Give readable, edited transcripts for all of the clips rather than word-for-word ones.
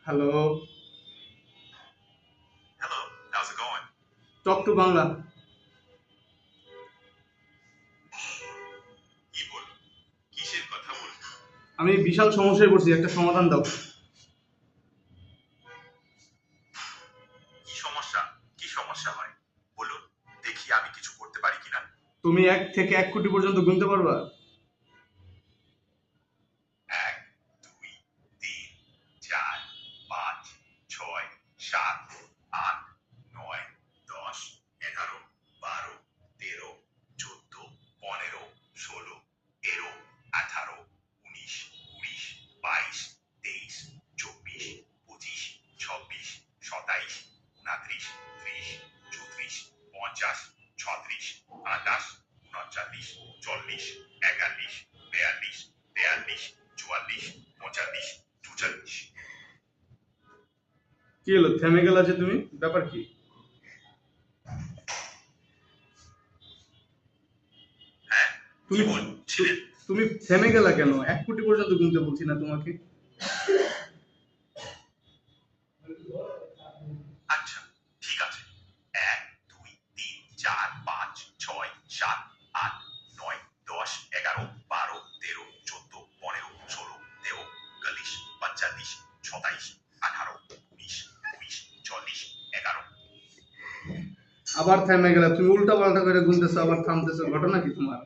Hello, Hello, how's it going? Talk to Bangla. কি বলুন? কিসের কথা বলুন? আমি বিশাল সমস্যায় পড়ছি, একটা সমাধান দাও। কি সমস্যা? কি সমস্যা হয়? বলুন, দেখি আমি কিছু করতে পারি কিনা। তুমি 1 থেকে 1 কোটি পর্যন্ত গুনতে পারবা? 1, 2, 3, 4, 5, 6, 7, 8, 9, 10, 11, 12, 13, 14, 15, 16, 17, 18, 19, 20, 22, 23, 24, 25, 26, 27, 29, 30, 34, 50, 36, 28, 39, 40, 41, 42, 43, 44, 45, 46। কি হলো, থেমে গেলা যে তুমি? ব্যাপার কি? হ্যাঁ, কি তুমি বলছিলেন? তুমি থেমে গেলা কেন? 1 কোটি পর্যন্ত গুনতে বলছি না তোমাকে? আচ্ছা, ঠিক আছে। 1, 2, 3, 4, 5, 6, 7, 8, 9, 10, 11, 12, 13, 14, 15, 16, 17, 41, 42, 27, 18, 19, 20, 40, 11। আবার থেমে গেলা, তুমি উল্টা পাল্টা করে গুনতেছো, আবার থামতেছো, ঘটনা কি তোমার?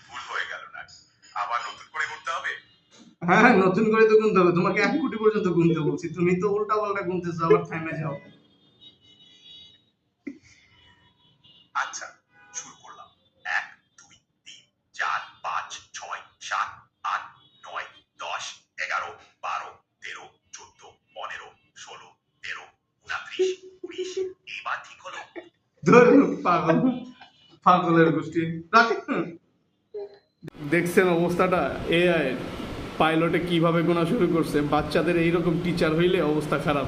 ভুল হয়ে গেল না? আবার নতুন করে করতে হবে? হ্যাঁ, নতুন করে তো গুনতে হবে, তোমাকে 1 কোটি পর্যন্ত গুনতে বলছি, তুমি তো উল্টা পাল্টা গুনতেছো, আবার থেমে যাও। আচ্ছা, শুরু করলাম। 1, 2, 3, 4, 5, 6, 7, 8, 9, 10, 11, 12, 13, 14, 15, 16, 17, 29, 20। এবার ঠিক হলো? ধর, পাগল, পাগলের গোষ্ঠী। রাখ। দেখছেন অবস্থাটা? এআই পাইলটে কিভাবে গোনা শুরু করছে? বাচ্চাদের এইরকম টিচার হইলে অবস্থা খারাপ।